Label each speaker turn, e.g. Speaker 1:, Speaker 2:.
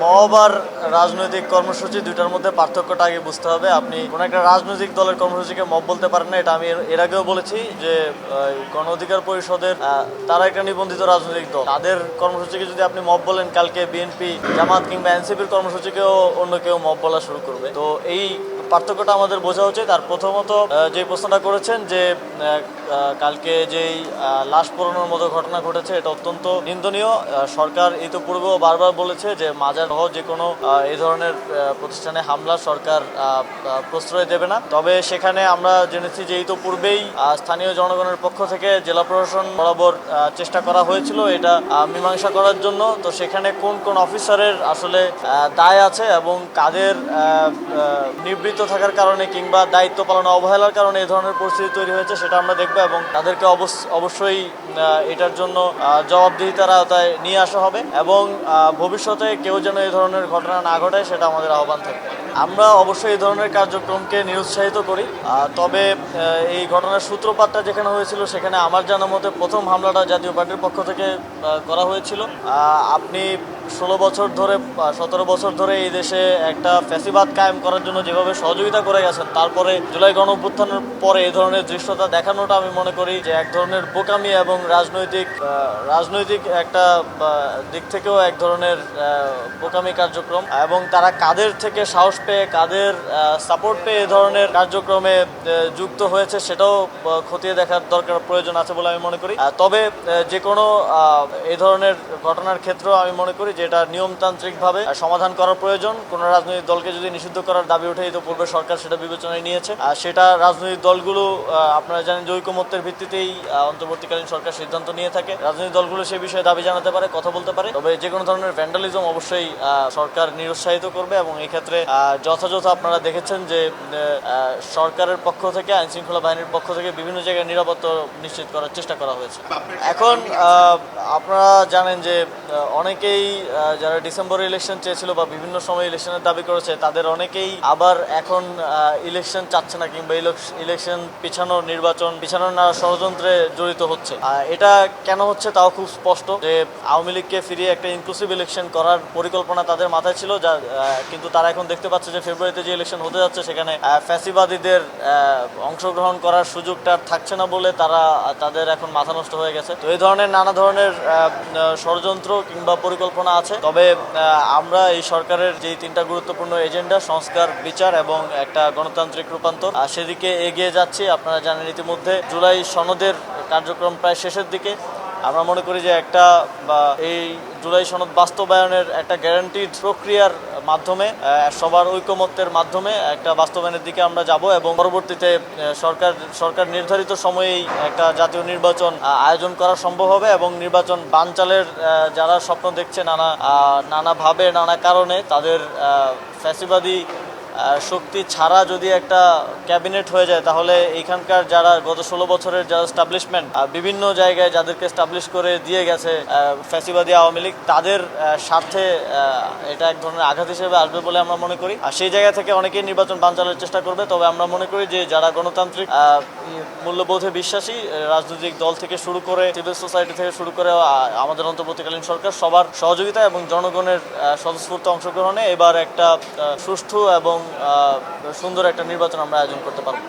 Speaker 1: Mob আর রাজনৈতিক কর্মসূচি দুইটার মধ্যে পার্থক্যটা আগে বুঝতে হবে। আপনি কোনো একটা রাজনৈতিক দলের কর্মসূচিকে মব বলতে পারেন না, এটা আমি এর আগেও বলেছি যে গণ অধিকার পরিষদের তারা একটা নিবন্ধিত রাজনৈতিক দল, তাদের কর্মসূচিকে যদি আপনি মব বলেন, কালকে বিএনপি, জামাত কিংবা এনসিপির কর্মসূচিকেও অন্য কেউ মব বলা শুরু করবে। তো এই পার্থক্যটা আমাদের বোঝা উচিত। আর প্রথমত যে প্রশ্নটা করেছেন যে কালকে যেই লাশ পোড়ানোর মতো ঘটনা ঘটেছে, এটা অত্যন্ত নিন্দনীয়। সরকার ইতিপূর্বেও বারবার বলেছে যে মাজার সহ যে কোনো এই ধরনের প্রতিষ্ঠানে হামলা সরকার প্রশ্রয় দেবে না। তবে সেখানে আমরা জেনেছি যে ইতিপূর্বেই স্থানীয় জনগণের পক্ষ থেকে জেলা প্রশাসন বরাবর চেষ্টা করা হয়েছিল এটা মীমাংসা করার জন্য। তো সেখানে কোন কোন অফিসারের আসলে দায় আছে এবং কাদের নিবৃত্ত থাকার কারণে কিংবা দায়িত্ব পালনে অবহেলার কারণে এই ধরনের পরিস্থিতি তৈরি হয়েছে, সেটা আমরা দেখবো এবং তাদেরকে অবশ্যই এটার জন্য জবাবদিহিতার আওতায় নিয়ে আসা হবে এবং ভবিষ্যতে কেউ যেন এই ধরনের ঘটনা না ঘটায় সেটা আমাদের আহ্বান থাকবে। আমরা অবশ্যই এই ধরনের কার্যক্রমকে নিরুৎসাহিত করি। তবে এই ঘটনার সূত্রপাতটা যেখানে হয়েছিল সেখানে আমার জানা মতে প্রথম হামলাটা জাতীয় পার্টির পক্ষ থেকে করা হয়েছিল। আপনি 17 বছর ধরে এই দেশে একটা ফ্যাসিবাদ কায়েম করার জন্য যেভাবে সহযোগিতা করে গেছেন, তারপরে জুলাই গণ অভ্যুত্থানের পরে এই ধরনের দৃশ্যটা দেখানোটা আমি মনে করি যে এক ধরনের বোকামি এবং রাজনৈতিক একটা দিক থেকেও এক ধরনের বোকামি কার্যক্রম। এবং তারা কাদের থেকে সাহস পেয়ে, কাদের সাপোর্ট পেয়ে এই ধরনের কার্যক্রমে যুক্ত হয়েছে সেটাও খতিয়ে দেখার দরকার প্রয়োজন আছে বলে আমি মনে করি। তবে যে কোনো এই ধরনের ঘটনার ক্ষেত্রেও আমি মনে করি যে এটা নিয়মতান্ত্রিকভাবে সমাধান করার প্রয়োজন। কোনো রাজনৈতিক দলকে যদি নিষিদ্ধ করার দাবি ওঠে, ইতিপূর্বে সরকার সেটা বিবেচনায় নিয়েছে। সেটা রাজনৈতিক দলগুলো, আপনারা জানেন যে ঐকমত্যের ভিত্তিতেই অন্তর্বর্তীকালীন সরকার সিদ্ধান্ত নিয়ে থাকে। রাজনৈতিক দলগুলো সে বিষয়ে দাবি জানাতে পারে, কথা বলতে পারে। তবে যে কোনো ধরনের ভ্যান্ডালিজম অবশ্যই সরকার নিরুৎসাহিত করবে এবং এই ক্ষেত্রে যথাযথ আপনারা দেখেছেন যে সরকারের পক্ষ থেকে, আইন শৃঙ্খলা বাহিনীর পক্ষ থেকে বিভিন্ন জায়গায় নিরাপত্তা নিশ্চিত করার চেষ্টা করা হয়েছে। এখন আপনারা জানেন যে অনেকেই যারা ডিসেম্বরে ইলেকশন চেয়েছিল বা বিভিন্ন সময় ইলেকশনের দাবি করেছে, তাদের অনেকেই আবার এখন ইলেকশন চাচ্ছে না কিংবা ইলেকশন নির্বাচন পিছানোর ষড়যন্ত্রে জড়িত হচ্ছে। এটা কেন হচ্ছে তাও খুব স্পষ্ট যে আওয়ামী লীগকে ফিরিয়ে একটা ইনক্লুসিভ ইলেকশন করার পরিকল্পনা তাদের মাথায় ছিল, কিন্তু তারা এখন দেখতে পাচ্ছে যে ফেব্রুয়ারিতে যে ইলেকশন হতে যাচ্ছে সেখানে ফ্যাসিবাদীদের অংশগ্রহণ করার সুযোগটা থাকছে না বলে তাদের এখন মাথা নষ্ট হয়ে গেছে। তো এই ধরনের নানা ধরনের ষড়যন্ত্র কিংবা পরিকল্পনা আছে। তবে আমরা এই সরকারের যে 3টা গুরুত্বপূর্ণ এজেন্ডা, সংস্কার, বিচার এবং একটা গণতান্ত্রিক রূপান্তর, সেদিকে এগিয়ে যাচ্ছি। আপনারা জানেন ইতিমধ্যে জুলাই সনদের কার্যক্রম প্রায় শেষের দিকে। আমরা মনে করি যে এই জুলাই সনদ বাস্তবায়নের একটা গ্যারান্টিড প্রক্রিয়ার মাধ্যমে, সবার ঐকমত্যের মাধ্যমে একটা বাস্তবায়নের দিকে আমরা যাব এবং পরবর্তীতে সরকার নির্ধারিত সময়েই একটা জাতীয় নির্বাচন আয়োজন করা সম্ভব হবে এবং নির্বাচন বানচালের যারা স্বপ্ন দেখছে নানাভাবে নানা কারণে, তাদের ফ্যাসিবাদী শক্তি ছাড়া যদি একটা ক্যাবিনেট হয়ে যায়, তাহলে এইখানকার যারা গত 16 বছরের যারা স্টাবলিশমেন্ট বিভিন্ন জায়গায় যাদেরকে স্টাবলিশ করে দিয়ে গেছে ফ্যাসিবাদী আওয়ামী লীগ, তাদের স্বার্থে এটা এক ধরনের আঘাত হিসেবে আসবে বলে আমরা মনে করি। আর সেই জায়গা থেকে অনেকেই নির্বাচন বানচালের চেষ্টা করবে। তবে আমরা মনে করি যে যারা গণতান্ত্রিক মূল্যবোধে বিশ্বাসী, রাজনৈতিক দল থেকে শুরু করে সিভিল সোসাইটি থেকে শুরু করে আমাদের অন্তর্বর্তীকালীন সরকার, সবার সহযোগিতা এবং জনগণের স্বতঃস্ফূর্ত অংশগ্রহণে এবার একটা সুষ্ঠু এবং সুন্দর একটা নির্বাচন আমরা আয়োজন করতে পারবো।